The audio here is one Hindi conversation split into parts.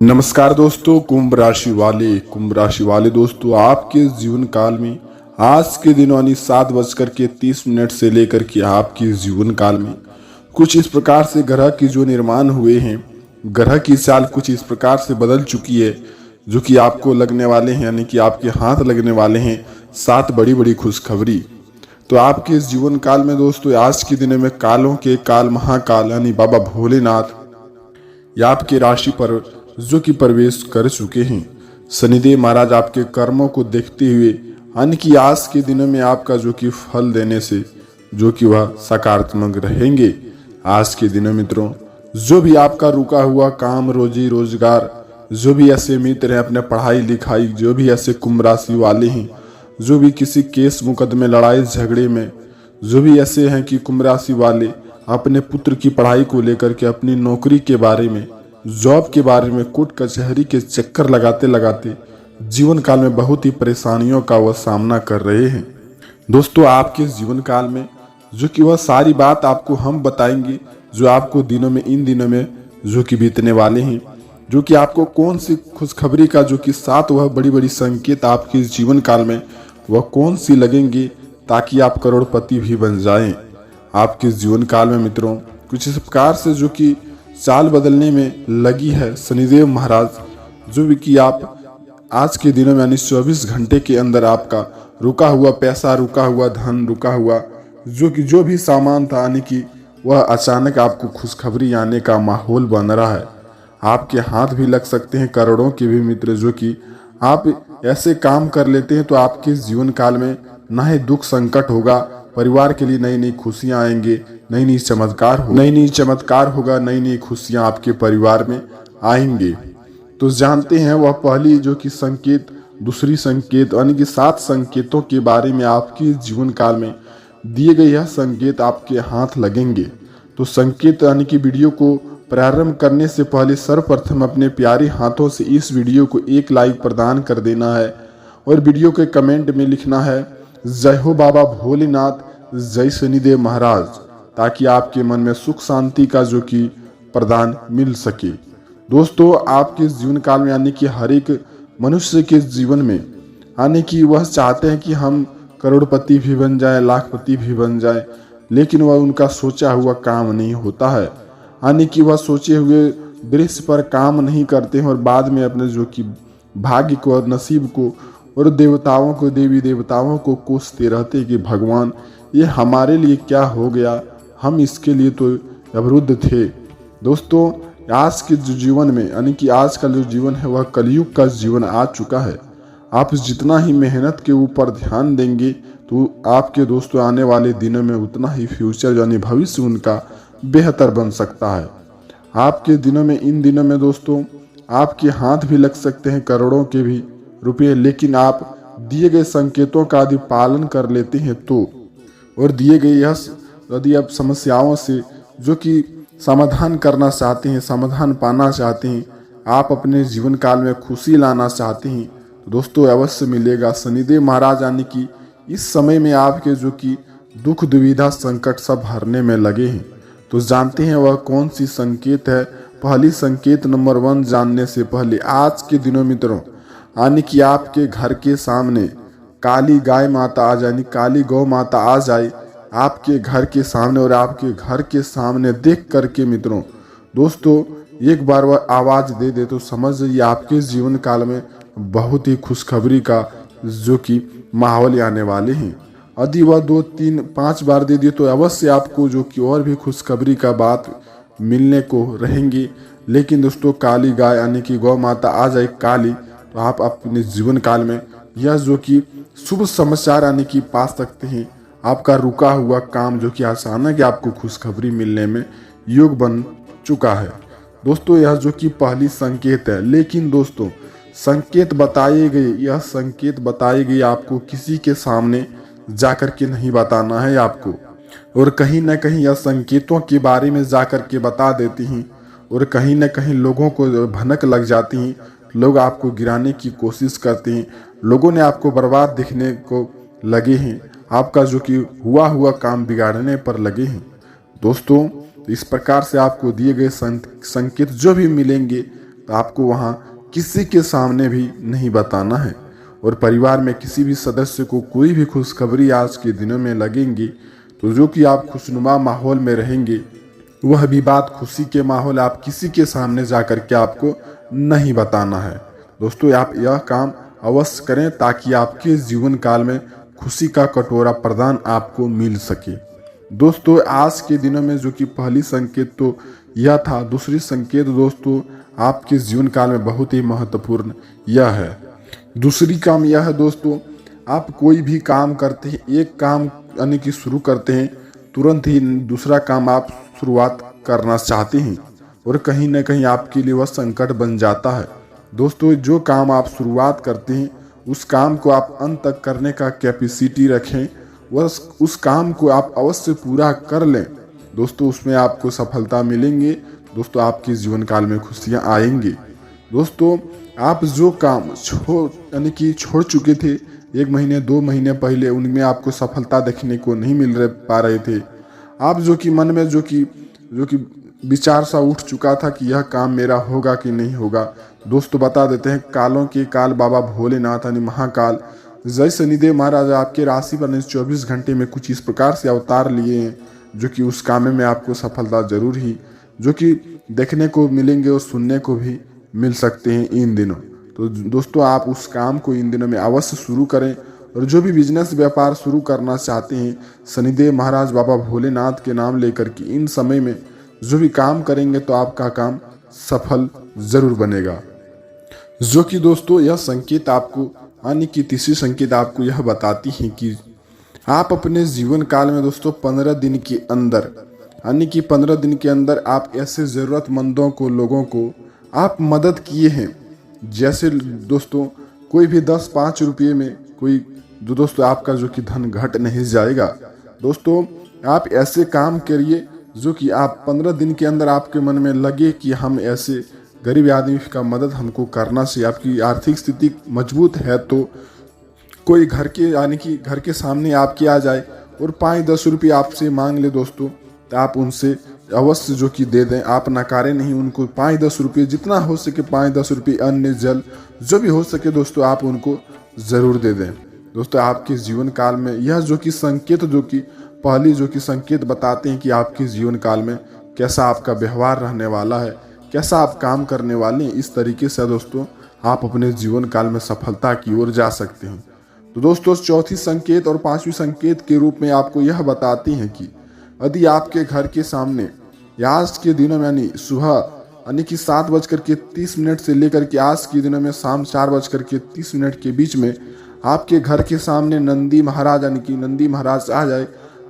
नमस्कार दोस्तों, कुंभ राशि वाले दोस्तों, आपके जीवन काल में आज के दिनों यानी 7:30 से लेकर के आपके जीवन काल में कुछ इस प्रकार से ग्रह की जो निर्माण हुए हैं, ग्रह की चाल कुछ इस प्रकार से बदल चुकी है जो कि आपको लगने वाले हैं, यानी कि आपके हाथ लगने वाले हैं 7 बड़ी बड़ी खुशखबरी। तो आपके जीवन काल में दोस्तों आज के दिनों में कालों के काल महाकाल यानी बाबा भोलेनाथ या आपकी राशि पर जो कि प्रवेश कर चुके हैं। शनिदेव महाराज आपके कर्मों को देखते हुए यानी कि आज के दिनों में आपका जो कि फल देने से जो कि वह सकारात्मक रहेंगे। आज के दिनों मित्रों, जो भी आपका रुका हुआ काम, रोजी रोजगार, जो भी ऐसे मित्र हैं अपने पढ़ाई लिखाई, जो भी ऐसे कुंभ राशि वाले हैं, जो भी किसी केस मुकदमे लड़ाई झगड़े में, जो भी ऐसे हैं कि कुंभ राशि वाले अपने पुत्र की पढ़ाई को लेकर के, अपनी नौकरी के बारे में, जॉब के बारे में कोर्ट कचहरी के चक्कर लगाते लगाते जीवन काल में बहुत ही परेशानियों का वह सामना कर रहे हैं। दोस्तों आपके जीवन काल में जो कि वह सारी बात आपको हम बताएंगे जो आपको इन दिनों में जो कि बीतने वाले हैं, जो कि आपको कौन सी खुशखबरी का जो कि 7 वह बड़ी बड़ी संकेत आपके जीवन काल में वह कौन सी लगेंगी ताकि आप करोड़पति भी बन जाएं। आपके जीवन काल में मित्रों कुछ इस प्रकार से जो कि चाल बदलने में लगी है शनिदेव महाराज, जो भी कि आप आज के दिनों में यानी 24 घंटे के अंदर आपका रुका हुआ पैसा, रुका हुआ धन, रुका हुआ जो भी सामान था, यानी कि वह अचानक आपको खुशखबरी आने का माहौल बन रहा है। आपके हाथ भी लग सकते हैं करोड़ों के भी मित्र, जो कि आप ऐसे काम कर लेते हैं तो आपके जीवन काल में ना ही दुख संकट होगा, परिवार के लिए नई नई खुशियां आएंगे, नई नई चमत्कार होगा, नई नई खुशियां आपके परिवार में आएंगे। तो जानते हैं वह पहली जो कि संकेत, दूसरी संकेत यानी कि 7 संकेतों के बारे में आपके जीवन काल में दिए गए यह संकेत आपके हाथ लगेंगे। तो संकेत यानी कि वीडियो को प्रारंभ करने से पहले सर्वप्रथम अपने प्यारे हाथों से इस वीडियो को एक लाइक प्रदान कर देना है और वीडियो के कमेंट में लिखना है जय हो बाबा भोलेनाथ, जय शनिदेव महाराज, ताकि आपके मन में सुख शांति का जो कि प्रदान मिल सके। दोस्तों आपके जीवन काल में यानी कि हर एक मनुष्य के जीवन में यानी कि वह चाहते हैं कि हम करोड़पति भी बन जाए, लाखपति भी बन जाए, लेकिन वह उनका सोचा हुआ काम नहीं होता है, यानी कि वह सोचे हुए दृश्य पर काम नहीं करते हैं और बाद में अपने जो कि भाग्य को और नसीब को और देवताओं को, देवी देवताओं को कोसते रहते कि भगवान ये हमारे लिए क्या हो गया, हम इसके लिए तो अवरुद्ध थे। दोस्तों आज के जो जीवन में यानी कि आज का जो जीवन है वह कलयुग का जीवन आ चुका है। आप जितना ही मेहनत के ऊपर ध्यान देंगे तो आपके दोस्तों आने वाले दिनों में उतना ही फ्यूचर यानी भविष्य उनका बेहतर बन सकता है। आपके दिनों में, इन दिनों में दोस्तों आपके हाथ भी लग सकते हैं करोड़ों के भी रुपये, लेकिन आप दिए गए संकेतों का यदि पालन कर लेते हैं तो, और दिए गए यदि आप समस्याओं से जो कि समाधान करना चाहते हैं, समाधान पाना चाहते हैं, आप अपने जीवन काल में खुशी लाना चाहते हैं तो दोस्तों अवश्य मिलेगा। शनिदेव महाराज यानी कि इस समय में आपके जो कि दुख दुविधा संकट सब हरने में लगे हैं। तो जानते हैं वह कौन सी संकेत है। पहली संकेत नंबर 1 जानने से पहले आज के दिनों मित्रों यानी कि आपके घर के सामने काली गाय माता आ जाए, यानी काली गौ माता आ जाए आपके घर के सामने, और आपके घर के सामने देख करके मित्रों दोस्तों एक बार वह आवाज दे दे तो समझ जाइए आपके जीवन काल में बहुत ही खुशखबरी का जो कि माहौल आने वाले हैं। यदि वह 2, 3, 5 बार दे दिए तो अवश्य आपको जो कि और भी खुशखबरी का बात मिलने को रहेंगी। लेकिन दोस्तों काली गाय यानी कि गौ माता आ जाए काली, तो आप अपने जीवन काल में यह जो कि शुभ समाचार यानी कि पा सकते हैं। आपका रुका हुआ काम जो कि अचानक आपको खुशखबरी मिलने में योग बन चुका है। दोस्तों यह जो कि पहली संकेत है, लेकिन दोस्तों संकेत बताए गए, यह संकेत बताए गए आपको किसी के सामने जाकर के नहीं बताना है आपको, और कहीं ना कहीं यह संकेतों के बारे में जाकर के बता देती हैं और कहीं ना कहीं लोगों को भनक लग जाती हैं, लोग आपको गिराने की कोशिश करते हैं, लोगों ने आपको बर्बाद दिखने को लगे हैं, आपका जो कि हुआ काम बिगाड़ने पर लगे हैं। दोस्तों इस प्रकार से आपको दिए गए संकेत जो भी मिलेंगे तो आपको वहाँ किसी के सामने भी नहीं बताना है। और परिवार में किसी भी सदस्य को कोई भी खुशखबरी आज के दिनों में लगेंगी तो जो कि आप खुशनुमा माहौल में रहेंगे, वह भी बात खुशी के माहौल आप किसी के सामने जाकर के आपको नहीं बताना है। दोस्तों आप यह काम अवश्य करें ताकि आपके जीवन काल में खुशी का कटोरा प्रदान आपको मिल सके। दोस्तों आज के दिनों में जो कि पहली संकेत तो यह था, दूसरी संकेत दोस्तों आपके जीवन काल में बहुत ही महत्वपूर्ण यह है। दूसरी काम यह है दोस्तों, आप कोई भी काम करते हैं, एक काम यानी कि शुरू करते हैं, तुरंत ही दूसरा काम आप शुरुआत करना चाहते हैं और कहीं ना कहीं आपके लिए वह संकट बन जाता है। दोस्तों जो काम आप शुरुआत करते हैं उस काम को आप अंत तक करने का कैपेसिटी रखें, वह उस काम को आप अवश्य पूरा कर लें। दोस्तों उसमें आपको सफलता मिलेंगे। दोस्तों आपके जीवन काल में खुशियाँ आएंगी। दोस्तों आप जो काम छोड़ चुके थे 1 महीने 2 महीने पहले, उनमें आपको सफलता देखने को नहीं पा रहे थे, आप जो कि मन में जो कि विचार सा उठ चुका था कि यह काम मेरा होगा कि नहीं होगा, दोस्तों बता देते हैं कालों के काल बाबा भोलेनाथ यानी महाकाल जय शनिदेव महाराज आपके राशि पर 24 घंटे में कुछ इस प्रकार से अवतार लिए हैं जो कि उस काम में आपको सफलता जरूर ही जो कि देखने को मिलेंगे और सुनने को भी मिल सकते हैं इन दिनों। तो दोस्तों आप उस काम को इन दिनों में अवश्य शुरू करें। और जो भी बिजनेस व्यापार शुरू करना चाहते हैं, शनिदेव महाराज बाबा भोलेनाथ के नाम लेकर के इन समय में जो भी काम करेंगे तो आपका काम सफल जरूर बनेगा। जो कि दोस्तों यह संकेत आपको यानी कि तीसरी संकेत आपको यह बताती है कि आप अपने जीवन काल में दोस्तों 15 दिन के अंदर यानी कि 15 दिन के अंदर आप ऐसे ज़रूरतमंदों को, लोगों को आप मदद किए हैं। जैसे दोस्तों कोई भी 10-5 रुपये में कोई दोस्तों आपका जो कि धन घट नहीं जाएगा। दोस्तों आप ऐसे काम करिए जो कि आप 15 दिन के अंदर आपके मन में लगे कि हम ऐसे गरीब आदमी का मदद हमको करना चाहिए। आपकी आर्थिक स्थिति मजबूत है तो कोई घर के यानी कि घर के सामने आपके आ जाए और 5-10 रुपये आपसे मांग ले दोस्तों, तो आप उनसे अवश्य जो कि दे दें। आप नकारे नहीं, उनको 5-10 रुपये जितना हो सके 5-10 रुपये अन्न जल जो भी हो सके दोस्तों आप उनको ज़रूर दे दें। दोस्तों आपके जीवन काल में यह जो कि संकेत जो कि पहली जो कि संकेत बताते हैं कि आपके जीवन काल में कैसा आपका व्यवहार रहने वाला है, कैसा आप काम करने वाले हैं। इस तरीके से दोस्तों आप अपने जीवन काल में सफलता की ओर जा सकते हैं। तो दोस्तों चौथी संकेत और 5वीं संकेत के रूप में आपको यह बताती हैं कि यदि आपके घर के सामने या आज के दिनों में यानी सुबह यानी कि 7:30 से लेकर के आज के दिनों में शाम 4:30 के बीच में आपके घर के सामने नंदी महाराज यानी कि नंदी महाराज आ जाए,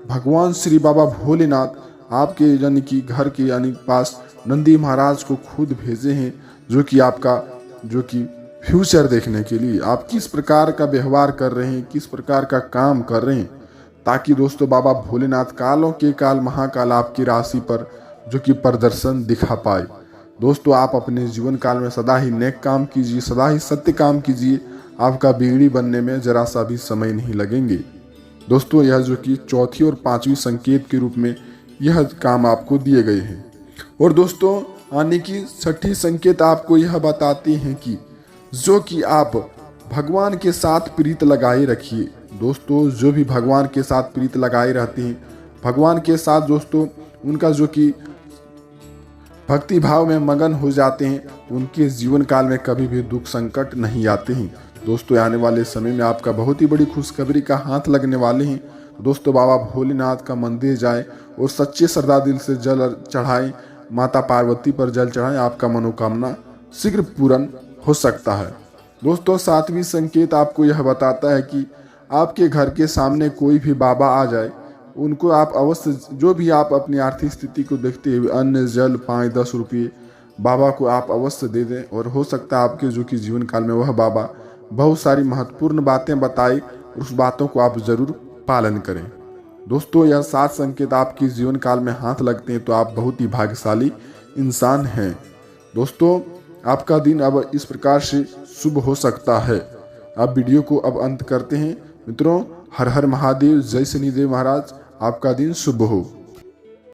भगवान श्री बाबा भोलेनाथ आपके यानी कि घर के यानी पास नंदी महाराज को खुद भेजे हैं जो कि आपका जो कि फ्यूचर देखने के लिए आप किस प्रकार का व्यवहार कर रहे हैं, किस प्रकार का काम कर रहे हैं, ताकि दोस्तों बाबा भोलेनाथ कालों के काल महाकाल आपकी राशि पर जो कि प्रदर्शन दिखा पाए। दोस्तों आप अपने जीवन काल में सदा ही नेक काम कीजिए, सदा ही सत्य काम कीजिए, आपका बिगड़ी बनने में जरा सा भी समय नहीं लगेंगे। दोस्तों यह जो कि चौथी और 5वीं संकेत के रूप में यह काम आपको दिए गए हैं। और दोस्तों आने की 6ठी संकेत आपको यह बताती हैं कि जो कि आप भगवान के साथ प्रीत लगाए रखिए। दोस्तों जो भी भगवान के साथ प्रीत लगाए रहते हैं, भगवान के साथ दोस्तों उनका जो कि भक्ति भाव में मगन हो जाते हैं, उनके जीवन काल में कभी भी दुख संकट नहीं आते हैं। दोस्तों आने वाले समय में आपका बहुत ही बड़ी खुशखबरी का हाथ लगने वाले हैं। दोस्तों बाबा भोलेनाथ का मंदिर जाएं और सच्चे श्रद्धा दिल से जल चढ़ाएं, माता पार्वती पर जल चढ़ाएं, आपका मनोकामना शीघ्र पूर्ण हो सकता है। दोस्तों 7वीं संकेत आपको यह बताता है कि आपके घर के सामने कोई भी बाबा आ जाए, उनको आप अवश्य जो भी आप अपनी आर्थिक स्थिति को देखते हुए अन्न जल 5-10 रुपये बाबा को आप अवश्य दे दें। और हो सकता है आपके जो कि जीवन काल में वह बाबा बहुत सारी महत्वपूर्ण बातें बताए, उस बातों को आप जरूर पालन करें। दोस्तों यह 7 संकेत आपके जीवन काल में हाथ लगते हैं तो आप बहुत ही भाग्यशाली इंसान हैं। दोस्तों आपका दिन अब इस प्रकार से शुभ हो सकता है। आप वीडियो को अब अंत करते हैं। मित्रों हर हर महादेव, जय शनिदेव महाराज, आपका दिन शुभ हो।